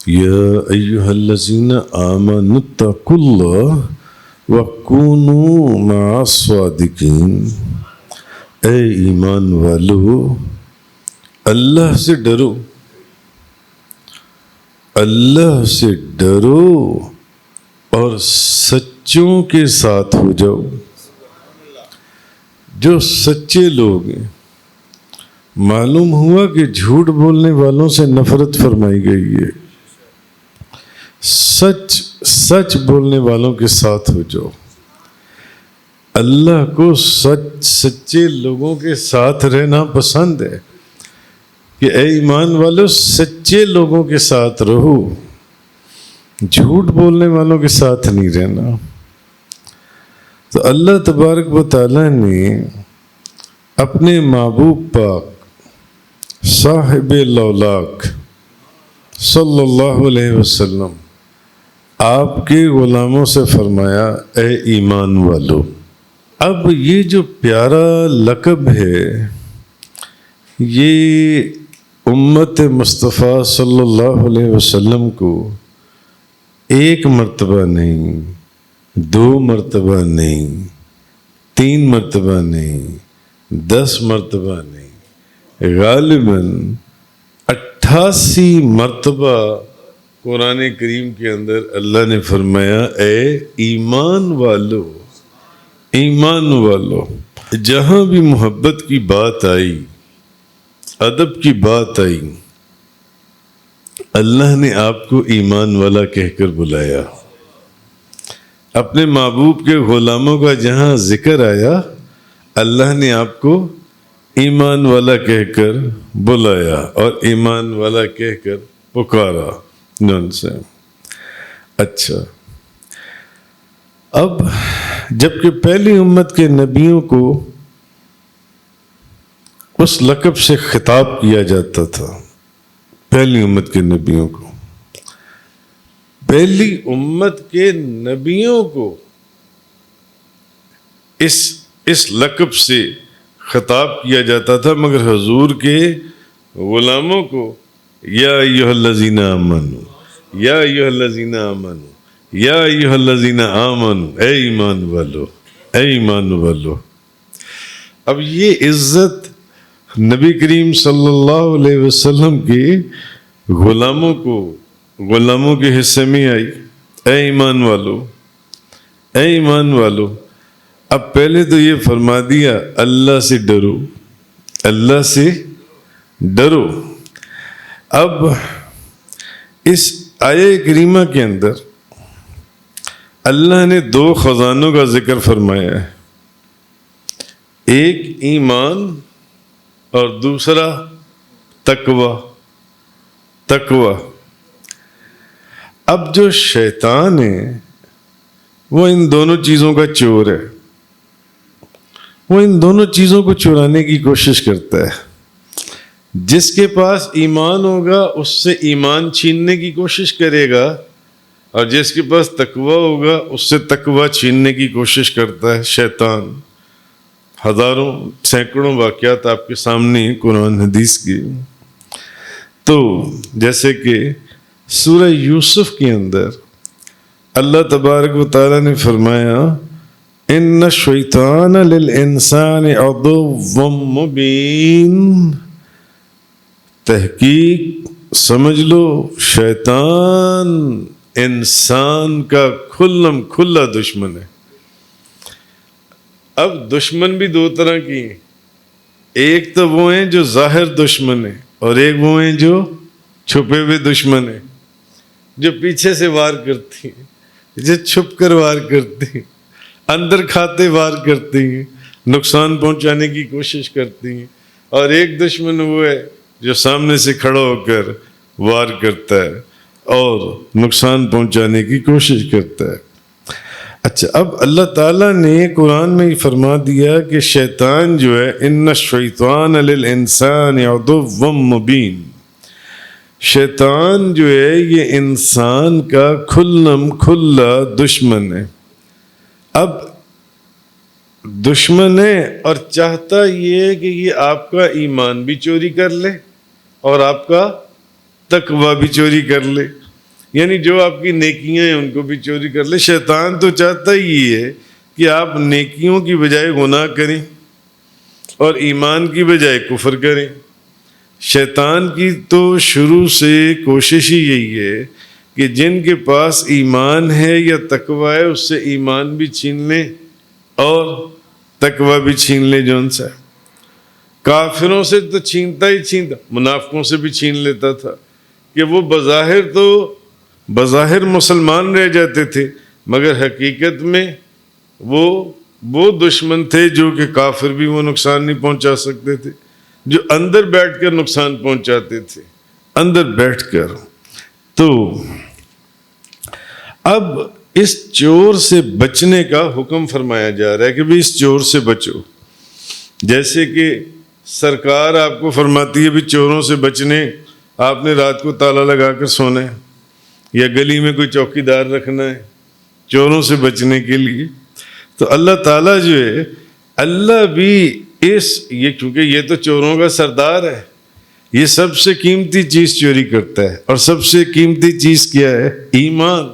یا ایہا الذین آمنوا اتقوا اللہ وکونوا مع الصادقین، اے ایمان والو اللہ سے ڈرو، اللہ سے ڈرو اور سچوں کے ساتھ ہو جاؤ۔ جو سچے لوگ ہیں، معلوم ہوا کہ جھوٹ بولنے والوں سے نفرت فرمائی گئی ہے، سچ بولنے والوں کے ساتھ ہو جاؤ۔ اللہ کو سچے لوگوں کے ساتھ رہنا پسند ہے کہ اے ایمان والو سچے لوگوں کے ساتھ رہو، جھوٹ بولنے والوں کے ساتھ نہیں رہنا۔ تو اللہ تبارک و تعالیٰ نے اپنے محبوب پاک صاحب لولاک صلی اللہ علیہ وسلم آپ کے غلاموں سے فرمایا اے ایمان والو۔ اب یہ جو پیارا لقب ہے یہ امت مصطفیٰ صلی اللہ علیہ وسلم کو ایک مرتبہ نہیں، 2 مرتبہ نہیں، 3 مرتبہ نہیں، 10 مرتبہ نہیں، غالباً 88 مرتبہ قرآن کریم کے اندر اللہ نے فرمایا اے ایمان والو، ایمان والو۔ جہاں بھی محبت کی بات آئی، ادب کی بات آئی، اللہ نے آپ کو ایمان والا کہہ کر بلایا۔ اپنے محبوب کے غلاموں کا جہاں ذکر آیا، اللہ نے آپ کو ایمان والا کہہ کر بلایا اور ایمان والا کہہ کر پکارا۔ نون سے اچھا، اب جبکہ پہلی امت کے نبیوں کو اس لقب سے خطاب کیا جاتا تھا، پہلی امت کے نبیوں کو، پہلی امت کے نبیوں کو اس لقب سے خطاب کیا جاتا تھا، مگر حضور کے غلاموں کو یا ایھا الذین آمنوا، یا ایھا الذین آمنوا، یا ایھا الذین آمنوا، اے ایمان والو، اے ایمان والو۔ اب یہ عزت نبی کریم صلی اللہ علیہ وسلم کے غلاموں کے حصے میں آئی، اے ایمان والو، اے ایمان والو۔ اب پہلے تو یہ فرما دیا اللہ سے ڈرو، اللہ سے ڈرو۔ اب اس آیہ کریمہ کے اندر اللہ نے 2 خزانوں کا ذکر فرمایا ہے، ایک ایمان اور دوسرا تقوی۔ اب جو شیطان ہے وہ ان دونوں چیزوں کا چور ہے، وہ ان دونوں چیزوں کو چرانے کی کوشش کرتا ہے۔ جس کے پاس ایمان ہوگا اس سے ایمان چھیننے کی کوشش کرے گا، اور جس کے پاس تقوی ہوگا اس سے تقوی چھیننے کی کوشش کرتا ہے شیطان۔ ہزاروں سینکڑوں واقعات آپ کے سامنے قرآن حدیث کی۔ تو جیسے کہ سورہ یوسف کے اندر اللہ تبارک و تعالیٰ نے فرمایا ان الشیطان للانسان عدو مبین، تحقیق سمجھ لو شیطان انسان کا کھلم کھلا دشمن ہے۔ اب دشمن بھی 2 طرح کی ہیں، ایک تو وہ ہیں جو ظاہر دشمن ہیں، اور ایک وہ ہیں جو چھپے ہوئے دشمن ہیں، جو پیچھے سے وار کرتی ہیں، جو چھپ کر وار کرتی ہیں، اندر کھاتے وار کرتی ہیں، نقصان پہنچانے کی کوشش کرتی ہیں۔ اور ایک دشمن وہ ہے جو سامنے سے کھڑا ہو کر وار کرتا ہے اور نقصان پہنچانے کی کوشش کرتا ہے۔ اچھا، اب اللہ تعالیٰ نے قرآن میں فرما دیا کہ شیطان جو ہے ان الشیطان للانسان عدو مبین، شیطان جو ہے یہ انسان کا کھلم کھلا دشمن ہے۔ اب دشمن ہے اور چاہتا یہ ہے کہ یہ آپ کا ایمان بھی چوری کر لے اور آپ کا تقوی بھی چوری کر لے۔ یعنی جو آپ کی نیکیاں ہیں ان کو بھی چوری کر لے۔ شیطان تو چاہتا ہی ہے کہ آپ نیکیوں کی بجائے گناہ کریں اور ایمان کی بجائے کفر کریں۔ شیطان کی تو شروع سے کوشش ہی یہی ہے کہ جن کے پاس ایمان ہے یا تقوی ہے اس سے ایمان بھی چھین لیں اور تقوی بھی چھین لیں۔ جو ان سے کافروں سے تو چھینتا ہی چھینتا، منافقوں سے بھی چھین لیتا تھا کہ وہ بظاہر مسلمان رہ جاتے تھے مگر حقیقت میں وہ دشمن تھے جو کہ کافر بھی وہ نقصان نہیں پہنچا سکتے تھے، جو اندر بیٹھ کر نقصان پہنچاتے تھے، اندر بیٹھ کر۔ تو اب اس چور سے بچنے کا حکم فرمایا جا رہا ہے کہ بھی اس چور سے بچو۔ جیسے کہ سرکار آپ کو فرماتی ہے بھی چوروں سے بچنے آپ نے رات کو تالا لگا کر سونا ہے یا گلی میں کوئی چوکی دار رکھنا ہے چوروں سے بچنے کے لیے۔ تو اللہ تعالیٰ جو ہے، اللہ بھی یہ کیونکہ یہ تو چوروں کا سردار ہے، یہ سب سے قیمتی چیز چوری کرتا ہے، اور سب سے قیمتی چیز کیا ہے؟ ایمان۔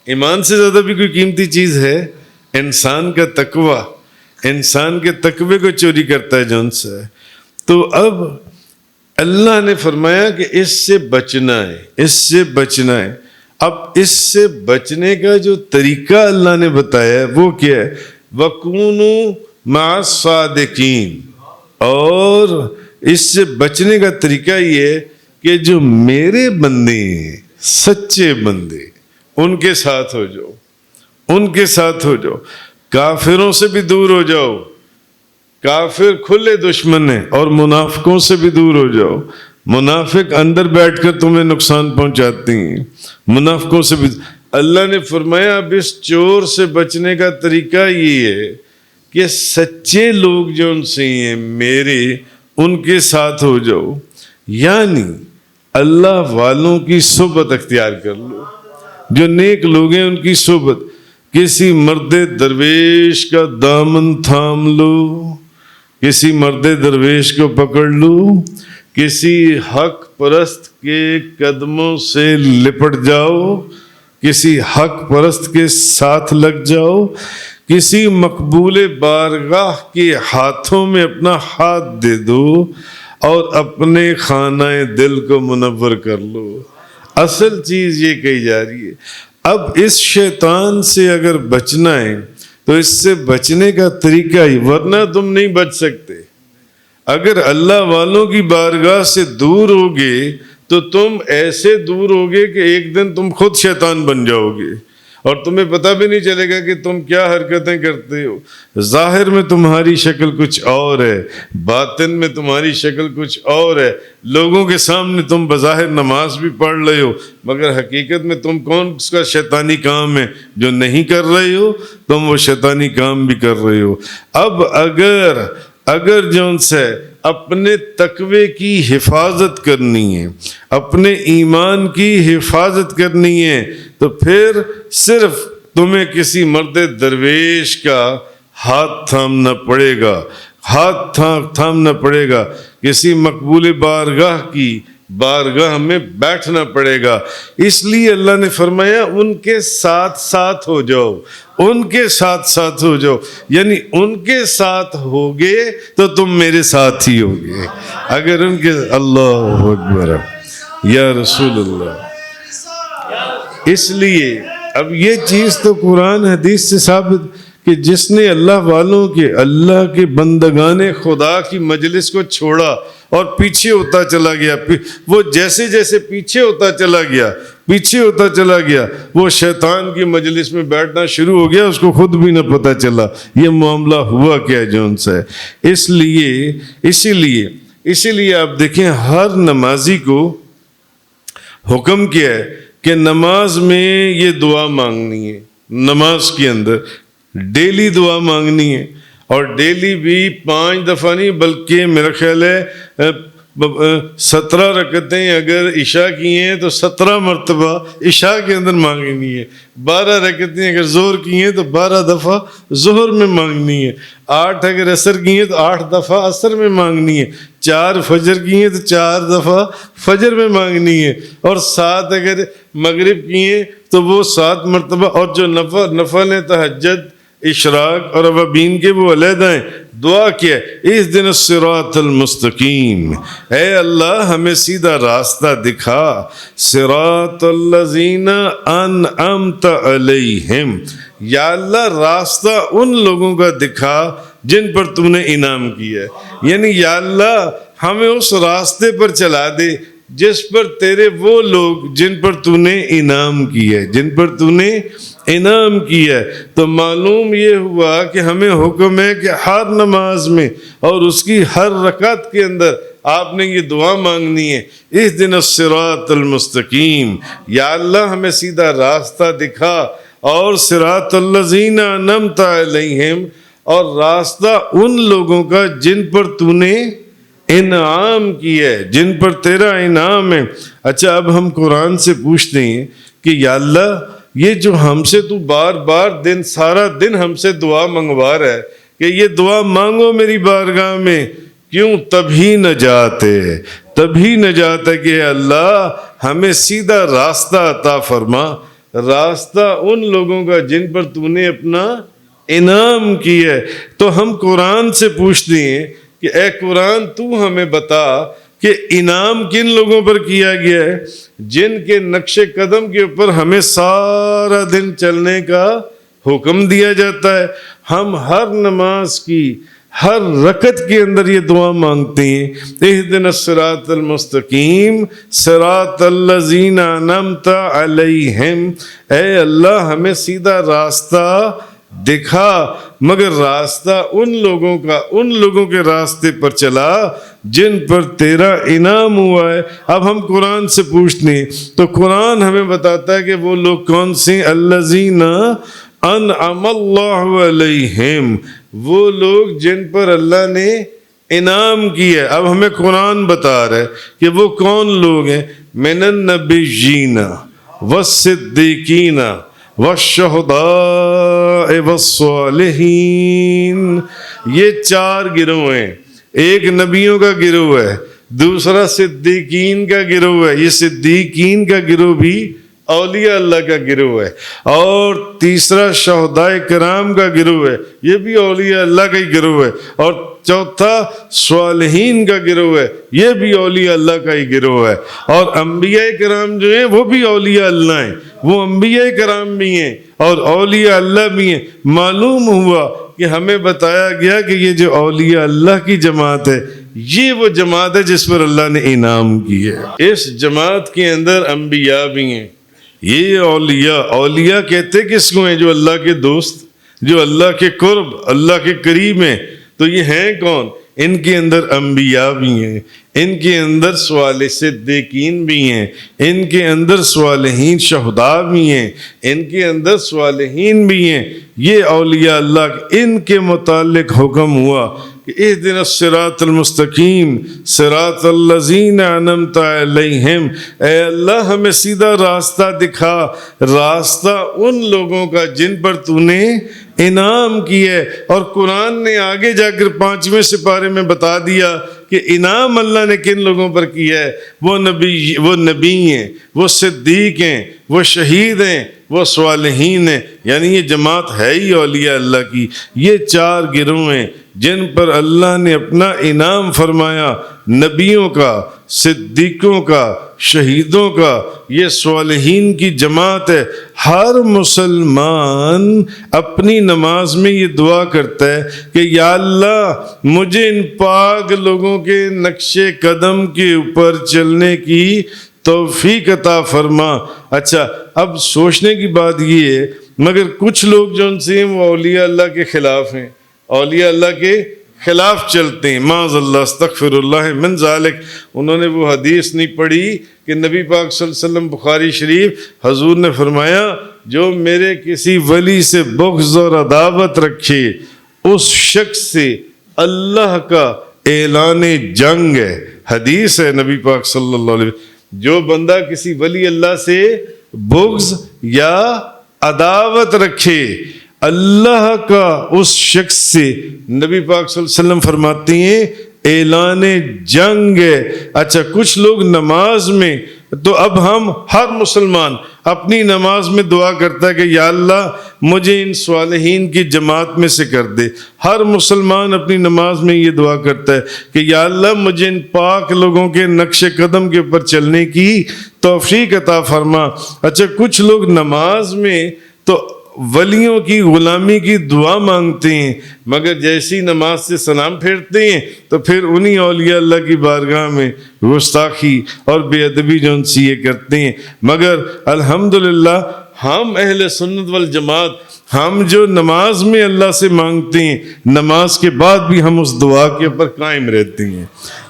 ایمان سے زیادہ بھی کوئی قیمتی چیز ہے؟ انسان کا تقوی، انسان کے تقوی کو چوری کرتا ہے جو ان سے۔ تو اب اللہ نے فرمایا کہ اس سے بچنا ہے، اس سے بچنا ہے۔ اب اس سے بچنے کا جو طریقہ اللہ نے بتایا ہے وہ کیا ہے؟ وَكُونُوا مَعَ الصَّادِقِينَ۔ اور اس سے بچنے کا طریقہ یہ ہے کہ جو میرے بندے ہیں، سچے بندے، ان کے ساتھ ہو جاؤ، ان کے ساتھ ہو جاؤ۔ کافروں سے بھی دور ہو جاؤ، کافر کھلے دشمن ہیں، اور منافقوں سے بھی دور ہو جاؤ۔ منافق اندر بیٹھ کر تمہیں نقصان پہنچاتی ہیں، منافقوں سے بھی۔ اللہ نے فرمایا اب اس چور سے بچنے کا طریقہ یہ ہے کہ سچے لوگ جو ان سے ہیں میرے، ان کے ساتھ ہو جاؤ، یعنی اللہ والوں کی صحبت اختیار کر لو، جو نیک لوگ ہیں ان کی صحبت۔ کسی مرد درویش کا دامن تھام لو، کسی مرد درویش کو پکڑ لو، کسی حق پرست کے قدموں سے لپٹ جاؤ، کسی حق پرست کے ساتھ لگ جاؤ، کسی مقبول بارگاہ کے ہاتھوں میں اپنا ہاتھ دے دو اور اپنے خانہ دل کو منور کر لو۔ اصل چیز یہ کہی جا رہی ہے۔ اب اس شیطان سے اگر بچنا ہے تو اس سے بچنے کا طریقہ ہی، ورنہ تم نہیں بچ سکتے۔ اگر اللہ والوں کی بارگاہ سے دور ہوگے تو تم ایسے دور ہوگے کہ ایک دن تم خود شیطان بن جاؤ گے، اور تمہیں پتہ بھی نہیں چلے گا کہ تم کیا حرکتیں کرتے ہو۔ ظاہر میں تمہاری شکل کچھ اور ہے، باطن میں تمہاری شکل کچھ اور ہے۔ لوگوں کے سامنے تم بظاہر نماز بھی پڑھ رہے ہو مگر حقیقت میں تم کون کا شیطانی کام ہے جو نہیں کر رہے ہو، تم وہ شیطانی کام بھی کر رہے ہو۔ اب اگر جو ان سے اپنے تقوی کی حفاظت کرنی ہے، اپنے ایمان کی حفاظت کرنی ہے، تو پھر صرف تمہیں کسی مرد درویش کا ہاتھ تھامنا پڑے گا، ہاتھ تھامنا پڑے گا، کسی مقبول بارگاہ کی بارگاہ میں بیٹھنا پڑے گا۔ اس لیے اللہ نے فرمایا ان کے ساتھ ساتھ ہو جاؤ، ان کے ساتھ ساتھ ہو جاؤ، یعنی ان کے ساتھ ہوگے تو تم میرے ساتھ ہی ہوگے۔ اگر ان کے، اللہ اکبر یا رسول اللہ۔ اس لیے اب یہ چیز تو قرآن حدیث سے ثابت کہ جس نے اللہ والوں کے، اللہ کے بندگان خدا کی مجلس کو چھوڑا اور پیچھے ہوتا چلا گیا، وہ جیسے جیسے پیچھے ہوتا چلا گیا وہ شیطان کی مجلس میں بیٹھنا شروع ہو گیا، اس کو خود بھی نہ پتہ چلا یہ معاملہ ہوا کیا جو ان سے۔ اسی لیے آپ دیکھیں ہر نمازی کو حکم کیا ہے کہ نماز میں یہ دعا مانگنی ہے، نماز کے اندر ڈیلی دعا مانگنی ہے، اور ڈیلی بھی 5 دفعہ نہیں بلکہ میرا خیال ہے 17 رکعتیں اگر عشاء کی ہیں تو 17 مرتبہ عشاء کے اندر مانگنی ہے، 12 رکعتیں اگر ظہر کی ہیں تو 12 دفعہ ظہر میں مانگنی ہے، 8 اگر عصر کی ہیں تو 8 دفعہ عصر میں مانگنی ہے، 4 فجر کی ہیں تو 4 دفعہ فجر میں مانگنی ہے، اور 7 اگر مغرب کی ہیں تو وہ 7 مرتبہ، اور جو نفل ہیں تہجد، اشراق اور اوابین کے وہ علیحدہ ہیں۔ دعا کیا ہے اس دن الصراط المستقیم، اے اللہ ہمیں سیدھا راستہ دکھا، صراط الذین انعمت علیہم، یا اللہ راستہ ان لوگوں کا دکھا جن پر تو نے انعام کیا ہے، یعنی یا اللہ ہمیں اس راستے پر چلا دے جس پر تیرے وہ لوگ جن پر تو نے انعام کیا ہے، جن پر تو نے انعام کیا ہے۔ تو معلوم یہ ہوا کہ ہمیں حکم ہے کہ ہر نماز میں اور اس کی ہر رکعت کے اندر آپ نے یہ دعا مانگنی ہے، اس دن الصراط المستقیم، یا اللہ ہمیں سیدھا راستہ دکھا، اور صراط الذین انعمت علیہم، اور راستہ ان لوگوں کا جن پر تو نے انعام کیا ہے، جن پر تیرا انعام ہے۔ اچھا اب ہم قرآن سے پوچھتے ہیں کہ یا اللہ یہ جو ہم سے تو بار بار سارا دن ہم سے دعا منگوا رہا ہے کہ یہ دعا مانگو میری بارگاہ میں، کیوں؟ تبھی نجات ہے، تبھی نجات ہے کہ اے اللہ ہمیں سیدھا راستہ عطا فرما، راستہ ان لوگوں کا جن پر تو نے اپنا انعام کیا ہے۔ تو ہم قرآن سے پوچھتے ہیں کہ اے قرآن تو ہمیں بتا کہ انعام کن لوگوں پر کیا گیا ہے، جن کے نقش قدم کے اوپر ہمیں سارا دن چلنے کا حکم دیا جاتا ہے۔ ہم ہر نماز کی ہر رکعت کے اندر یہ دعا مانگتے ہیں، اہدنا الصراط المستقیم صراط الذین انعمت علیہم، اے اللہ ہمیں سیدھا راستہ دکھا، مگر راستہ ان لوگوں کے راستے پر چلا جن پر تیرا انعام ہوا ہے۔ اب ہم قرآن سے پوچھتے ہیں تو قرآن ہمیں بتاتا ہے کہ وہ لوگ کون سے، الذین انعم اللہ علیہم، وہ لوگ جن پر اللہ نے انعام کیا ہے۔ اب ہمیں قرآن بتا رہا ہے کہ وہ کون لوگ ہیں، من النبیین والصدیقین والشہداء والصالحین، یہ 4 گروہ ہیں، ایک نبیوں کا گروہ ہے، دوسرا صدیقین کا گروہ ہے، یہ صدیقین کا گروہ بھی اولیاء اللہ کا گروہ ہے، اور تیسرا شہداء کرام کا گروہ ہے، یہ بھی اولیاء اللہ کا ہی گروہ ہے، اور چوتھا صالحین کا گروہ ہے، یہ بھی اولیاء اللہ کا ہی گروہ ہے، اور انبیاء کرام جو ہیں وہ بھی اولیاء اللہ ہیں، وہ انبیاء کرام بھی ہیں اور اولیاء اللہ بھی ہیں۔ معلوم ہوا کہ ہمیں بتایا گیا کہ یہ جو اولیاء اللہ کی جماعت ہے یہ وہ جماعت ہے جس پر اللہ نے انعام کیا ہے۔ اس جماعت کے اندر انبیاء بھی ہیں، یہ اولیاء کہتے کس کو ہیں؟ جو اللہ کے دوست، جو اللہ کے قرب، اللہ کے قریب ہیں۔ تو یہ ہیں کون؟ ان کے اندر انبیاء بھی ہیں، ان کے اندر صدیقین بھی ہیں، ان کے اندر صالحین شہداء بھی ہیں، ان کے اندر صالحین بھی ہیں۔ یہ اولیاء اللہ، ان کے متعلق حکم ہوا کہ اہدنا الصراط المستقیم صراط الذین انعمت علیہم، اے اللہ ہمیں سیدھا راستہ دکھا، راستہ ان لوگوں کا جن پر تو نے انعام کیا ہے۔ اور قرآن نے آگے جا کر 5ویں سپارے میں بتا دیا کہ انعام اللہ نے کن لوگوں پر کیا ہے، وہ نبی ہیں، وہ صدیق ہیں، وہ شہید ہیں، وہ صالحین ہیں، یعنی یہ جماعت ہے ہی اولیاء اللہ کی۔ یہ 4 گروہ ہیں جن پر اللہ نے اپنا انعام فرمایا، نبیوں کا، صدیقوں کا، شہیدوں کا، یہ صالحین کی جماعت ہے۔ ہر مسلمان اپنی نماز میں یہ دعا کرتا ہے کہ یا اللہ مجھے ان پاک لوگوں کے نقش قدم کے اوپر چلنے کی توفیق عطا فرما۔ اچھا اب سوچنے کی بات یہ ہے، مگر کچھ لوگ جو ان سے ہیں وہ اولیاء اللہ کے خلاف ہیں، اولیاء اللہ کے خلاف چلتے ہیں، معاذ اللہ استغفر اللہ من ذالک۔ انہوں نے وہ حدیث نہیں پڑھی کہ نبی پاک صلی اللہ علیہ وسلم، بخاری شریف، حضور نے فرمایا جو میرے کسی ولی سے بغض اور عداوت رکھے اس شخص سے اللہ کا اعلان جنگ ہے۔ حدیث ہے نبی پاک صلی اللہ علیہ وسلم، جو بندہ کسی ولی اللہ سے بغض یا عداوت رکھے اللہ کا اس شخص سے، نبی پاک صلی اللہ علیہ وسلم فرماتے ہیں اعلان جنگ ہے۔ اچھا کچھ لوگ نماز میں، تو اب ہم ہر مسلمان اپنی نماز میں دعا کرتا ہے کہ یا اللہ مجھے ان صالحین کی جماعت میں سے کر دے۔ ہر مسلمان اپنی نماز میں یہ دعا کرتا ہے کہ یا اللہ مجھے ان پاک لوگوں کے نقش قدم کے اوپر چلنے کی توفیق عطا فرما۔ اچھا کچھ لوگ نماز میں تو ولیوں کی غلامی کی دعا مانگتے ہیں، مگر جیسی نماز سے سلام پھیرتے ہیں تو پھر انہی اولیاء اللہ کی بارگاہ میں گستاخی اور بے ادبی جو ان سے یہ کرتے ہیں۔ مگر الحمدللہ ہم اہل سنت والجماعت، ہم جو نماز میں اللہ سے مانگتے ہیں نماز کے بعد بھی ہم اس دعا کے اوپر قائم رہتے ہیں،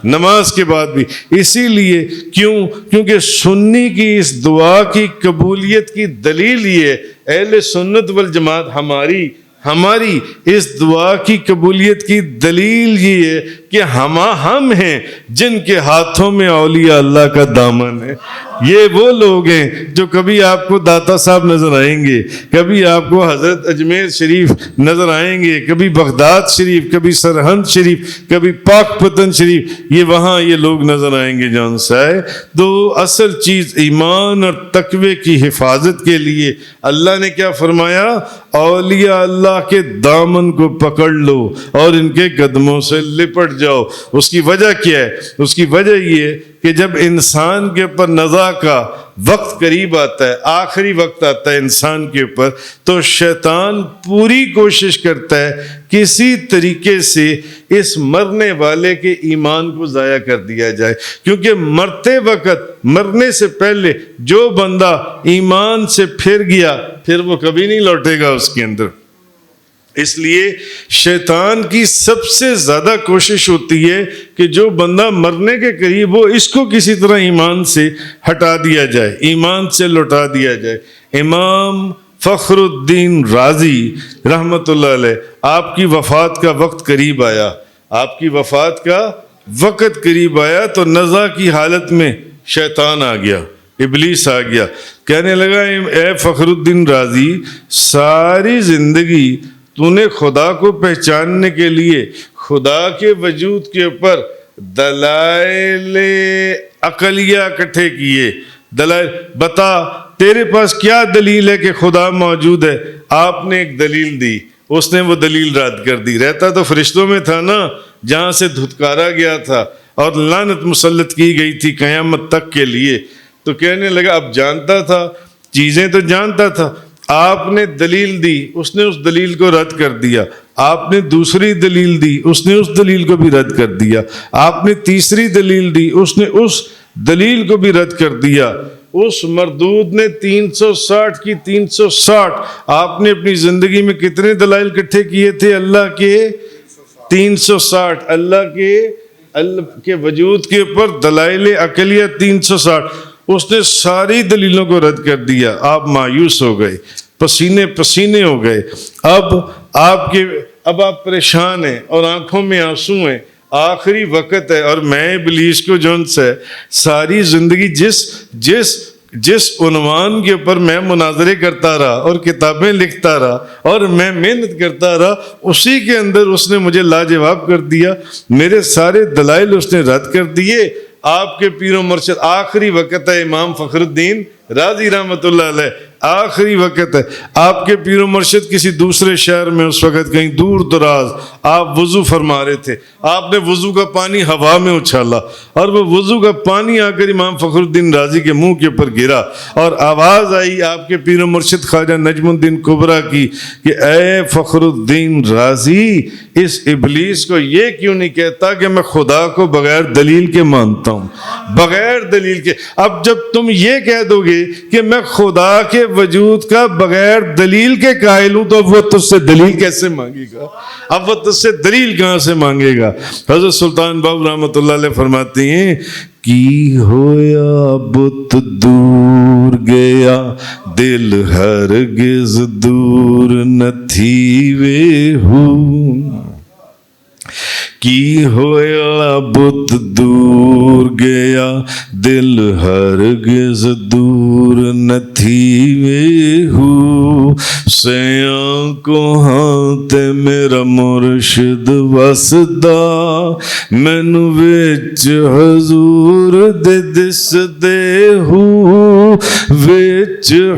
نماز کے بعد بھی۔ اسی لیے کیونکہ سنی کی اس دعا کی قبولیت کی دلیل یہ ہے، اہل سنت والجماعت ہماری اس دعا کی قبولیت کی دلیل یہ ہے کہ ہم ہیں جن کے ہاتھوں میں اولیاء اللہ کا دامن ہے۔ یہ وہ لوگ ہیں جو کبھی آپ کو داتا صاحب نظر آئیں گے، کبھی آپ کو حضرت اجمیر شریف نظر آئیں گے، کبھی بغداد شریف، کبھی سرہند شریف، کبھی پاک پتن شریف، یہ وہاں یہ لوگ نظر آئیں گے جان سائے۔ تو اصل چیز ایمان اور تقوی کی حفاظت کے لیے اللہ نے کیا فرمایا؟ اولیاء اللہ کے دامن کو پکڑ لو اور ان کے قدموں سے لپٹ جاؤ۔ اس کی وجہ کیا ہے؟ اس کی وجہ یہ ہے کہ جب انسان کے اوپر نزا کا وقت قریب آتا ہے، آخری وقت آتا ہے انسان کے اوپر، تو شیطان پوری کوشش کرتا ہے کسی طریقے سے اس مرنے والے کے ایمان کو ضائع کر دیا جائے، کیونکہ مرتے وقت، مرنے سے پہلے جو بندہ ایمان سے پھر گیا پھر وہ کبھی نہیں لوٹے گا اس کے اندر۔ اس لیے شیطان کی سب سے زیادہ کوشش ہوتی ہے کہ جو بندہ مرنے کے قریب ہو اس کو کسی طرح ایمان سے ہٹا دیا جائے، ایمان سے لوٹا دیا جائے۔ امام فخر الدین رازی رحمۃ اللہ علیہ، آپ کی وفات کا وقت قریب آیا، آپ کی وفات کا وقت قریب آیا تو نزع کی حالت میں شیطان آ گیا، ابلیس آ گیا، کہنے لگا اے فخر الدین رازی، ساری زندگی تو نے خدا کو پہچاننے کے لیے خدا کے وجود کے اوپر دلائل عقلیہ اکٹھے کیے، دلائل بتا تیرے پاس کیا دلیل ہے کہ خدا موجود ہے؟ آپ نے ایک دلیل دی، اس نے وہ دلیل رد کر دی۔ رہتا تو فرشتوں میں تھا نا، جہاں سے دھتکارا گیا تھا اور لعنت مسلط کی گئی تھی قیامت تک کے لیے۔ تو کہنے لگا اب جانتا تھا، چیزیں تو جانتا تھا، آپ نے دلیل دی، اس نے اس دلیل کو رد کر دیا، آپ نے دوسری دلیل دی، اس نے اس دلیل کو بھی رد کر دیا، آپ نے تیسری دلیل دی، اس نے اس دلیل کو بھی رد کر دیا۔ اس مردود نے 360 کی 360، آپ نے اپنی زندگی میں کتنے دلائل اکٹھے کیے تھے؟ اللہ کے 360، اللہ کے وجود کے اوپر دلائل عقلیہ 360، اس نے ساری دلیلوں کو رد کر دیا۔ آپ مایوس ہو گئے، پسینے ہو گئے، اب آپ پریشان ہیں اور آنکھوں میں آنسو ہیں، آخری وقت ہے، اور میں ابلیس کو جون سے ساری زندگی جس عنوان کے اوپر میں مناظرے کرتا رہا اور کتابیں لکھتا رہا اور میں محنت کرتا رہا، اسی کے اندر اس نے مجھے لاجواب کر دیا، میرے سارے دلائل اس نے رد کر دیے۔ آپ کے پیر و مرشد، آخری وقت ہے امام فخر الدین رازی رحمۃ اللہ علیہ، آخری وقت ہے، آپ کے پیر و مرشد کسی دوسرے شہر میں اس وقت کہیں دور دراز، آپ وضو فرما رہے تھے، آپ نے وضو کا پانی ہوا میں اچھالا اور وہ وضو کا پانی آ کر امام فخر الدین رازی کے منہ کے اوپر گرا اور آواز آئی آپ کے پیر و مرشد خواجہ نجم الدین کبریٰ کی کہ اے فخر الدین رازی، اس ابلیس کو یہ کیوں نہیں کہتا کہ میں خدا کو بغیر دلیل کے مانتا ہوں، بغیر دلیل کے۔ اب جب تم یہ کہہ دو گے کہ میں خدا کے وجود کا بغیر دلیل کے قائل ہوں، تو اب وہ تجھ سے دلیل کیسے مانگے گا؟ اب وہ تجھ سے دلیل کہاں سے مانگے گا؟ حضرت سلطان بابو رحمۃ اللہ علیہ فرماتے ہیں کی ہویا بت دور گیا دل ہرگز دور نہ تھی وے ہوں، ਕੀ ਹੋਇਆ ਬੁੱਤ ਦੂਰ ਗਿਆ ਦਿਲ ਹਰਗਿਜ਼ ਦੂਰ ਨਥੀ ਵੇਹੂ ਸਿਆਂ ਕੋਹਾਂ ਤੇ ਮੇਰਾ ਮੁਰਸ਼ਿਦ ਵਸਦਾ ਮੈਨੂੰ ਵਿੱਚ ਹਜ਼ੂਰ ਦੇ ਦਿਸਦੇ ਹੂ ਵਿੱਚ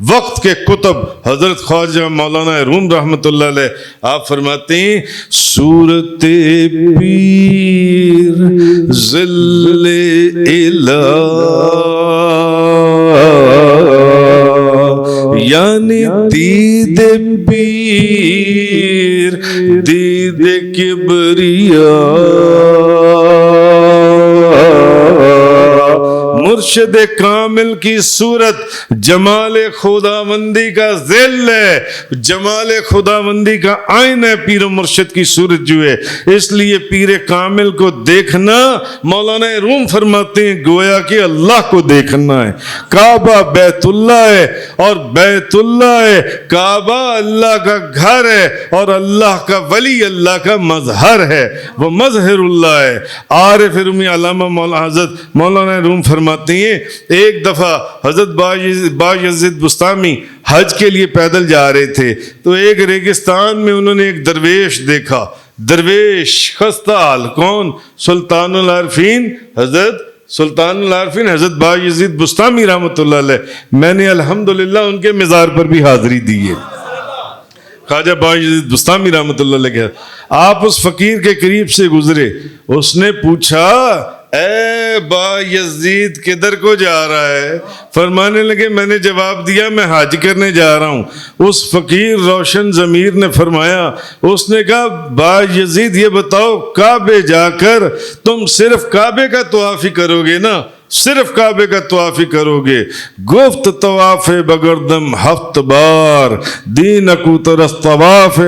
وقت کے کتب حضرت خواجہ مولانا روم رحمتullah علیہ آپ فرماتے ہیں صورت پیر ظل الہ یعنی دید پیر دید کبریا مرشد کامل کی صورت جمال خداوندی کا ذل ہے، جمال خداوندی کا آئین ہے پیر و مرشد کی صورت جو ہے. اس لیے پیر کامل کو دیکھنا مولانا روم فرماتے ہیں گویا کہ اللہ کو دیکھنا ہے. کعبہ بیت اللہ ہے اور بیت اللہ ہے، کعبہ اللہ کا گھر ہے اور اللہ کا ولی اللہ کا مظہر ہے، وہ مظہر اللہ ہے. عارف رومی علامہ حضرت مولانا روم فرماتے ہیں ایک دفعہ حضرت بایزید بستامی حج کے لیے پیدل جا رہے تھے تو ایک ریگستان میں انہوں نے ایک درویش دیکھا. درویش خستہ حال، کون؟ سلطان العارفین حضرت بایزید بستامی رحمۃ اللہ علیہ. میں نے الحمدللہ ان کے مزار پر بھی حاضری دی ہے. خواجہ بایزید بستامی رحمۃ اللہ علیہ. آپ اس فقیر کے قریب سے گزرے، اس نے پوچھا اے با یزید کدھر کو جا رہا ہے؟ فرمانے لگے میں نے جواب دیا میں حج کرنے جا رہا ہوں. اس فقیر روشن ضمیر نے فرمایا، اس نے کہا با یزید یہ بتاؤ کعبے جا کر تم صرف کعبے کا طواف ہی کرو گے نا؟ صرف کعبے کا طواف ہی کرو گے؟ گفت طواف بگردم ہفت بار دین اکوترس طواف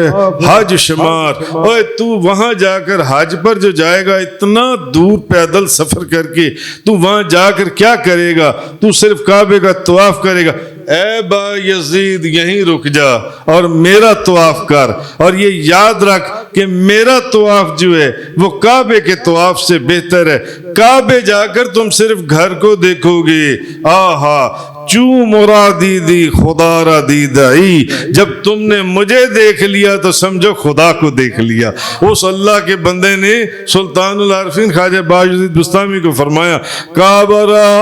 حج شمار. اوے تو وہاں جا کر حج پر جو جائے گا اتنا دور پیدل سفر کر کے تو وہاں جا کر کیا کرے گا؟ تو صرف کعبے کا طواف کرے گا. اے با یزید یہیں رک جا اور میرا طواف کر، اور یہ یاد رکھ کہ میرا طواف جو ہے وہ کعبے کے طواف سے بہتر ہے. کعبے جا کر تم صرف گھر کو دیکھو گے. آہا چو مرادی دی خدا را دیدائی، جب تم نے مجھے دیکھ لیا تو سمجھو خدا کو دیکھ لیا. اس اللہ کے بندے نے سلطان العارفین خواجہ بایزید بستامی کو فرمایا کعبہ را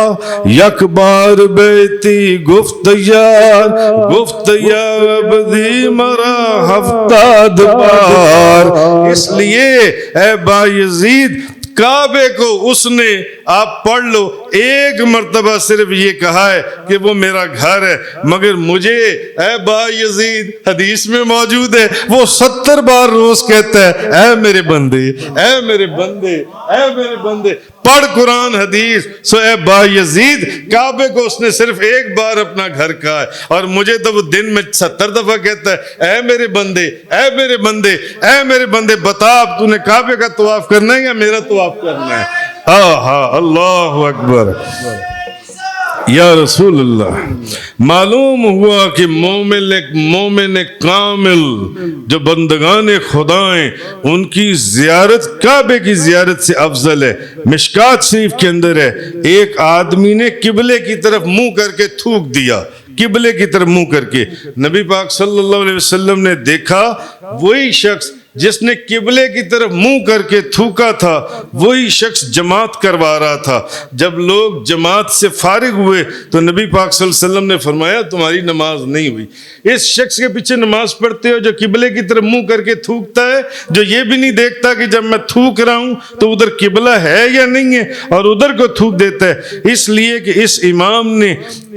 یک بار بیتی گفت یار گفت یا عبدی مرا ہفتاد بار. اس لیے اے بایزید کعبے کو اس نے آپ پڑھ لو ایک مرتبہ صرف یہ کہا ہے کہ وہ میرا گھر ہے، مگر مجھے اے با یزید حدیث میں موجود ہے وہ 70 بار روز کہتا ہے اے میرے بندے اے میرے بندے اے میرے بندے. پڑھ قرآن حدیث. سو اے با یزید کعبے کو اس نے صرف ایک بار اپنا گھر کہا ہے اور مجھے تو وہ دن میں 70 دفعہ کہتا ہے اے میرے بندے اے میرے بندے اے میرے بندے. بتا اب تو نے کعبے کا طواف کرنا ہے یا میرا طواف کرنا ہے؟ اللہ اکبر یا رسول اللہ. معلوم ہوا کہ مومن کامل جو بندگان خدا ہیں ان کی زیارت کعبے کی زیارت سے افضل ہے. مشکات شریف کے اندر ہے ایک آدمی نے قبلے کی طرف منہ کر کے تھوک دیا، قبلے کی طرف منہ کر کے. نبی پاک صلی اللہ علیہ وسلم نے دیکھا وہی شخص جس نے قبلے کی طرف منہ کر کے تھوکا تھا وہی شخص جماعت کروا رہا تھا. جب لوگ جماعت سے فارغ ہوئے تو نبی پاک صلی اللہ علیہ وسلم نے فرمایا تمہاری نماز نہیں ہوئی. اس شخص کے پیچھے نماز پڑھتے ہو جو قبلے کی طرف منہ کر کے تھوکتا ہے، جو یہ بھی نہیں دیکھتا کہ جب میں تھوک رہا ہوں تو ادھر قبلہ ہے یا نہیں ہے اور ادھر کو تھوک دیتا ہے. اس لیے کہ اس امام نے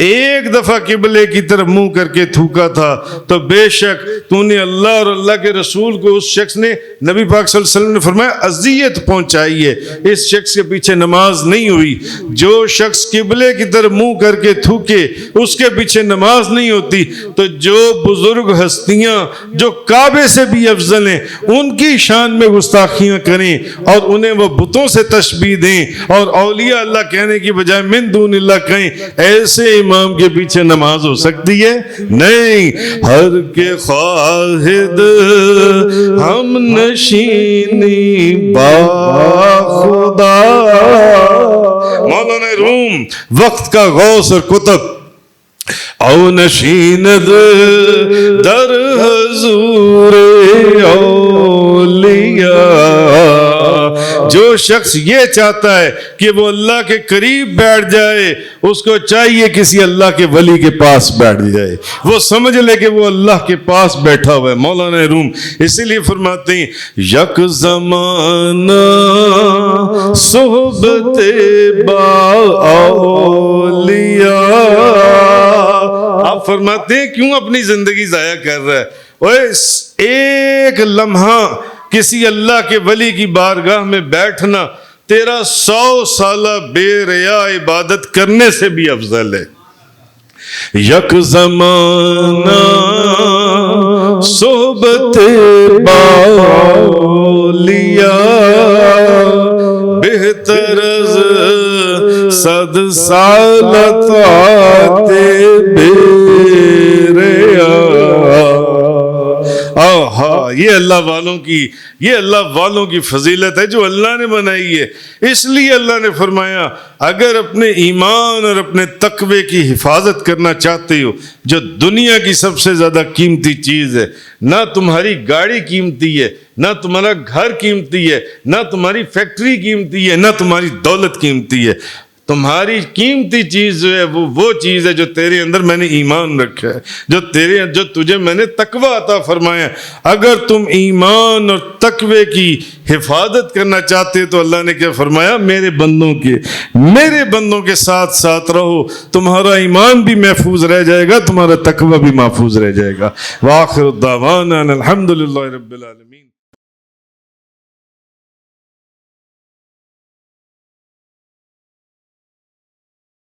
ایک دفعہ قبلے کی طرف منہ کر کے تھوکا تھا تو بے شک تو نے اللہ اور اللہ کے رسول کو اس شخص نے نبی پاک صلی اللہ علیہ وسلم نے فرمایا اذیت پہنچائی ہے. اس شخص کے پیچھے نماز نہیں ہوئی. جو شخص قبلے کی طرف منہ کر کے تھوکے اس کے پیچھے نماز نہیں ہوتی. تو جو بزرگ ہستیاں جو کعبے سے بھی افضل ہیں ان کی شان میں گستاخیاں کریں اور انہیں وہ بتوں سے تشبیہ دیں اور اولیاء اللہ کہنے کی بجائے من دون اللہ کہیں، ایسے امام کے پیچھے نماز ہو سکتی ہے؟ نہیں. ہر کے خواہد ہم نشینی با خدا. مولانا روم وقت کا غوث اور کتب او نشیند در حضور اولیاء جو شخص یہ چاہتا ہے کہ وہ اللہ کے قریب بیٹھ جائے اس کو چاہیے کسی اللہ کے ولی کے پاس بیٹھ جائے، وہ سمجھ لے کہ وہ اللہ کے پاس بیٹھا ہوا ہے۔ مولانا روم اسی لیے فرماتے ہیں یک زمانہ صحبت با اولیاء، آپ فرماتے ہیں کیوں اپنی زندگی ضائع کر رہا ہے؟ ایک لمحہ کسی اللہ کے ولی کی بارگاہ میں بیٹھنا تیرا 100 سالہ بے ریا عبادت کرنے سے بھی افضل ہے۔ یک زمانہ صحبت با اولیاء بہتر از 100 سال طاعت بے ریا۔ یہ اللہ والوں کی فضیلت ہے جو اللہ نے بنائی ہے۔ اس لیے اللہ نے فرمایا اگر اپنے ایمان اور اپنے تقوی کی حفاظت کرنا چاہتے ہو، جو دنیا کی سب سے زیادہ قیمتی چیز ہے، نہ تمہاری گاڑی قیمتی ہے، نہ تمہارا گھر قیمتی ہے، نہ تمہاری فیکٹری قیمتی ہے، نہ تمہاری دولت قیمتی ہے، تمہاری قیمتی چیز جو ہے وہ چیز ہے جو تیرے اندر میں نے ایمان رکھا ہے، جو تجھے میں نے تقوی عطا فرمایا۔ اگر تم ایمان اور تقوی کی حفاظت کرنا چاہتے تو اللہ نے کیا فرمایا؟ میرے بندوں کے ساتھ ساتھ رہو، تمہارا ایمان بھی محفوظ رہ جائے گا، تمہارا تقوی بھی محفوظ رہ جائے گا۔ وآخر الدعوانا الحمدللہ رب العالمین۔